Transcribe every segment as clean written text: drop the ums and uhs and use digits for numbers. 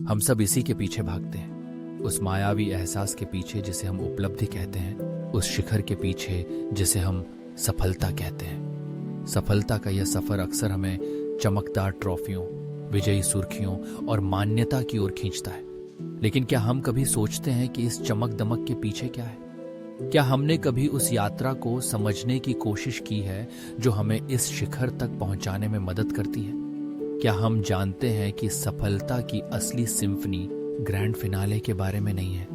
हम सब इसी के पीछे भागते हैं, उस मायावी एहसास के पीछे जिसे हम उपलब्धि कहते हैं, उस शिखर के पीछे जिसे हम सफलता कहते हैं। सफलता का यह सफर अक्सर हमें चमकदार ट्रॉफियों, विजयी सुर्खियों और मान्यता की ओर खींचता है। लेकिन क्या हम कभी सोचते हैं कि इस चमक दमक के पीछे क्या है? क्या हमने कभी उस यात्रा को समझने की कोशिश की है जो हमें इस शिखर तक पहुंचाने में मदद करती है? क्या हम जानते हैं कि सफलता की असली सिम्फनी ग्रैंड फिनाले के बारे में नहीं है,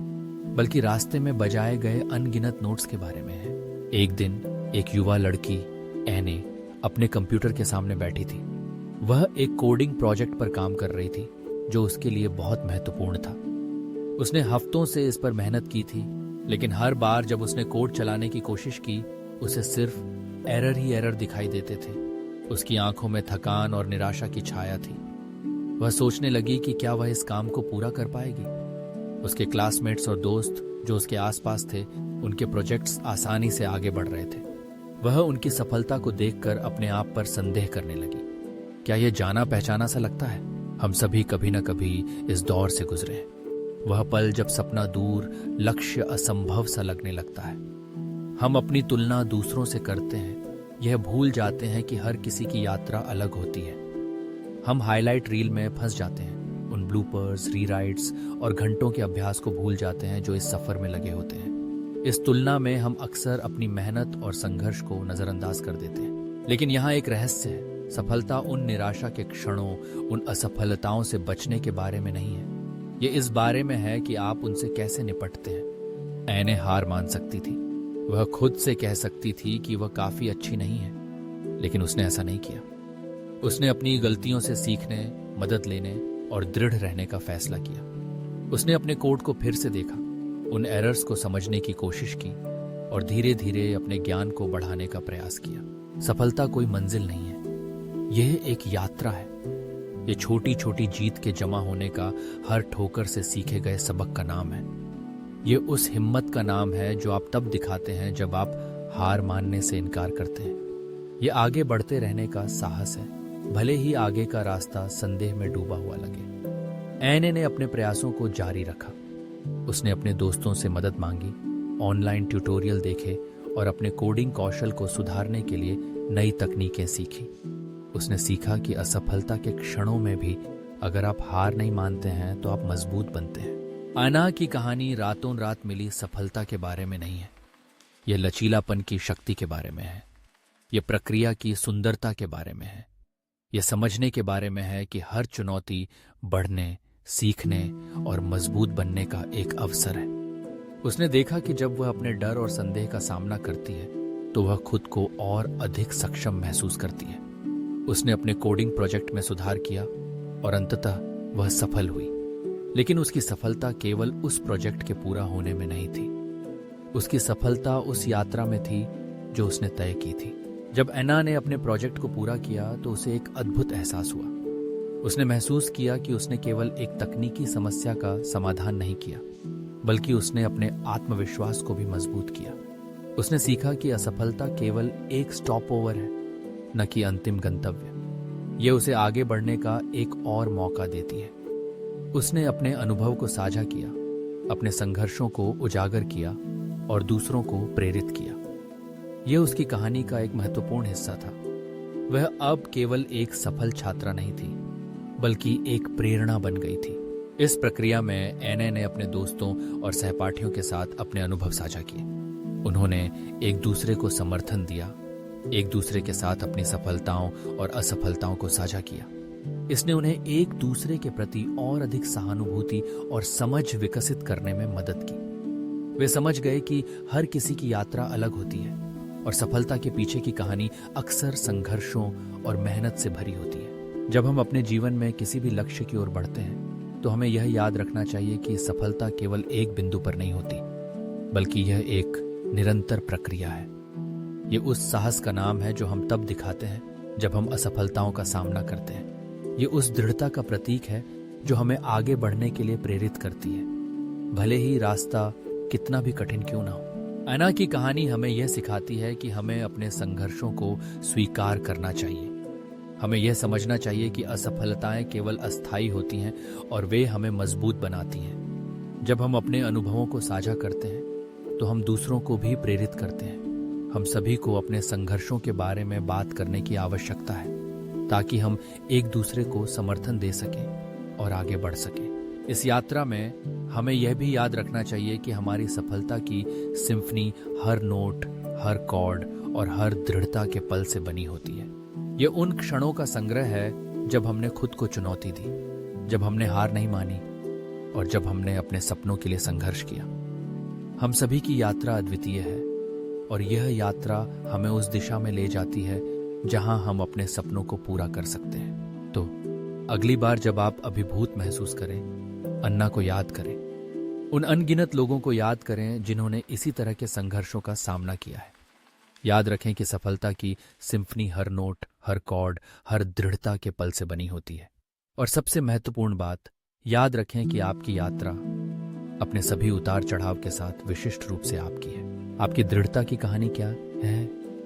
बल्कि रास्ते में बजाए गए अनगिनत नोट्स के बारे में है? एक दिन एक युवा लड़की एने अपने कंप्यूटर के सामने बैठी थी। वह एक कोडिंग प्रोजेक्ट पर काम कर रही थी जो उसके लिए बहुत महत्वपूर्ण था। उसने हफ्तों से इस पर मेहनत की थी, लेकिन हर बार जब उसने कोड चलाने की कोशिश की, उसे सिर्फ एरर ही एरर दिखाई देते थे। उसकी आंखों में थकान और निराशा की छाया थी। वह सोचने लगी कि क्या वह इस काम को पूरा कर पाएगी। उसके क्लासमेट्स और दोस्त जो उसके आसपास थे, उनके प्रोजेक्ट्स आसानी से आगे बढ़ रहे थे। वह उनकी सफलता को देखकर अपने आप पर संदेह करने लगी। क्या यह जाना पहचाना सा लगता है? हम सभी कभी न कभी इस दौर से गुजरे हैं। वह पल जब सपना दूर, लक्ष्य असंभव सा लगने लगता है। हम अपनी तुलना दूसरों से करते हैं, यह भूल जाते हैं कि हर किसी की यात्रा अलग होती है। हम हाईलाइट रील में फंस जाते हैं, उन ब्लूपर्स, रीराइट्स और घंटों के अभ्यास को भूल जाते हैं जो इस सफर में लगे होते हैं। इस तुलना में हम अक्सर अपनी मेहनत और संघर्ष को नजरअंदाज कर देते हैं। लेकिन यहाँ एक रहस्य है, सफलता उन निराशा के क्षणों, उन असफलताओं से बचने के बारे में नहीं है। ये इस बारे में है कि आप उनसे कैसे निपटते हैं। एने हार मान सकती थी, वह खुद से कह सकती थी कि वह काफी अच्छी नहीं है, लेकिन उसने ऐसा नहीं किया। उसने अपनी गलतियों से सीखने, मदद लेने और दृढ़ रहने का फैसला किया। उसने अपने कोड को फिर से देखा, उन एरर्स को समझने की कोशिश की और धीरे धीरे अपने ज्ञान को बढ़ाने का प्रयास किया। सफलता कोई मंजिल नहीं है, यह एक यात्रा है। ये छोटी छोटी जीत के जमा होने का, हर ठोकर से सीखे गए सबक का नाम है। ये उस हिम्मत का नाम है जो आप तब दिखाते हैं जब आप हार मानने से इनकार करते हैं। ये आगे बढ़ते रहने का साहस है, भले ही आगे का रास्ता संदेह में डूबा हुआ लगे। एने ने अपने प्रयासों को जारी रखा। उसने अपने दोस्तों से मदद मांगी, ऑनलाइन ट्यूटोरियल देखे और अपने कोडिंग कौशल को सुधारने के लिए नई तकनीकें सीखी। उसने सीखा कि असफलता के क्षणों में भी अगर आप हार नहीं मानते हैं तो आप मजबूत बनते हैं। अना की कहानी रातों रात मिली सफलता के बारे में नहीं है, यह लचीलापन की शक्ति के बारे में है। यह प्रक्रिया की सुंदरता के बारे में है। यह समझने के बारे में है कि हर चुनौती बढ़ने, सीखने और मजबूत बनने का एक अवसर है। उसने देखा कि जब वह अपने डर और संदेह का सामना करती है तो वह खुद को और अधिक सक्षम महसूस करती है। उसने अपने कोडिंग प्रोजेक्ट में सुधार किया और अंततः वह सफल हुई। लेकिन उसकी सफलता केवल उस प्रोजेक्ट के पूरा होने में नहीं थी। उसकी सफलता उस यात्रा में थी जो उसने तय की थी। जब एना ने अपने प्रोजेक्ट को पूरा किया तो उसे एक अद्भुत एहसास हुआ। उसने महसूस किया कि उसने केवल एक तकनीकी समस्या का समाधान नहीं किया, बल्कि उसने अपने आत्मविश्वास को भी मजबूत किया। उसने सीखा कि असफलता केवल एक स्टॉप ओवर है, न कि अंतिम गंतव्य। यह उसे आगे बढ़ने का एक और मौका देती है। उसने अपने अनुभव को साझा किया, अपने संघर्षों को उजागर किया और दूसरों को प्रेरित किया। यह उसकी कहानी का एक महत्वपूर्ण हिस्सा था। वह अब केवल एक सफल छात्रा नहीं थी, बल्कि एक प्रेरणा बन गई थी। इस प्रक्रिया में एने ने अपने दोस्तों और सहपाठियों के साथ अपने अनुभव साझा किए। उन्होंने एक दूसरे को समर्थन दिया, एक दूसरे के साथ अपनी सफलताओं और असफलताओं को साझा किया। इसने उन्हें एक दूसरे के प्रति और अधिक सहानुभूति और समझ विकसित करने में मदद की। वे समझ गए कि हर किसी की यात्रा अलग होती है और सफलता के पीछे की कहानी अक्सर संघर्षों और मेहनत से भरी होती है। जब हम अपने जीवन में किसी भी लक्ष्य की ओर बढ़ते हैं तो हमें यह याद रखना चाहिए कि सफलता केवल एक बिंदु पर नहीं होती, बल्कि यह एक निरंतर प्रक्रिया है। ये उस साहस का नाम है जो हम तब दिखाते हैं जब हम असफलताओं का सामना करते हैं। ये उस दृढ़ता का प्रतीक है जो हमें आगे बढ़ने के लिए प्रेरित करती है, भले ही रास्ता कितना भी कठिन क्यों ना हो। एना की कहानी हमें यह सिखाती है कि हमें अपने संघर्षों को स्वीकार करना चाहिए, हमें यह समझना चाहिए कि असफलताएं केवल अस्थायी होती हैं और वे हमें मजबूत बनाती हैं। जब हम अपने अनुभवों को साझा करते हैं तो हम दूसरों को भी प्रेरित करते हैं। हम सभी को अपने संघर्षों के बारे में बात करने की आवश्यकता है ताकि हम एक दूसरे को समर्थन दे सकें और आगे बढ़ सकें। इस यात्रा में हमें यह भी याद रखना चाहिए कि हमारी सफलता की सिम्फनी हर नोट, हर कॉर्ड और हर दृढ़ता के पल से बनी होती है। ये उन क्षणों का संग्रह है जब हमने खुद को चुनौती दी, जब हमने हार नहीं मानी और जब हमने अपने सपनों के लिए संघर्ष किया। हम सभी की यात्रा अद्वितीय है और यह यात्रा हमें उस दिशा में ले जाती है जहां हम अपने सपनों को पूरा कर सकते हैं। तो अगली बार जब आप अभिभूत महसूस करें, अन्ना को याद करें। उन अनगिनत लोगों को याद करें जिन्होंने इसी तरह के संघर्षों का सामना किया है। याद रखें कि सफलता की सिम्फनी हर नोट, हर कॉर्ड, हर दृढ़ता के पल से बनी होती है। और सबसे महत्वपूर्ण बात, याद रखें कि आपकी यात्रा अपने सभी उतार चढ़ाव के साथ विशिष्ट रूप से आपकी है। आपकी दृढ़ता की कहानी क्या है?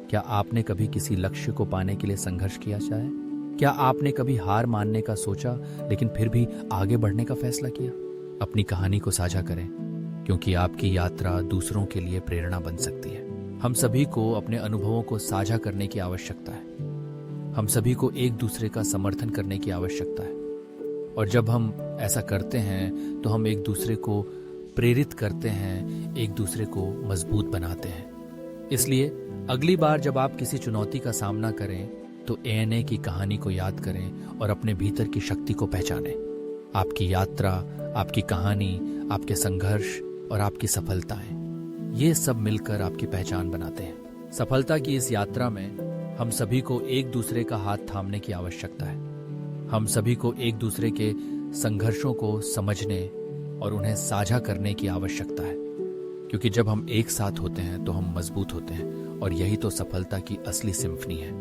क्या आपने कभी किसी लक्ष्य को पाने के लिए संघर्ष किया चाहे? क्या आपने कभी हार मानने का सोचा लेकिन फिर भी आगे बढ़ने का फैसला किया? अपनी कहानी को साझा करें क्योंकि आपकी यात्रा दूसरों के लिए प्रेरणा बन सकती है। हम सभी को अपने अनुभवों को साझा करने की आवश्यकता है। हम सभी को एक दूसरे का समर्थन करने की आवश्यकता है और जब हम ऐसा करते हैं तो हम एक दूसरे को प्रेरित करते हैं, एक दूसरे को मजबूत बनाते हैं। इसलिए अगली बार जब आप किसी चुनौती का सामना करें तो एएनए की कहानी को याद करें और अपने भीतर की शक्ति को पहचानें। आपकी यात्रा, आपकी कहानी, आपके संघर्ष और आपकी सफलताएं, ये सब मिलकर आपकी पहचान बनाते हैं। सफलता की इस यात्रा में हम सभी को एक दूसरे का हाथ थामने की आवश्यकता है। हम सभी को एक दूसरे के संघर्षों को समझने और उन्हें साझा करने की आवश्यकता है क्योंकि जब हम एक साथ होते हैं तो हम मजबूत होते हैं और यही तो सफलता की असली सिम्फनी है।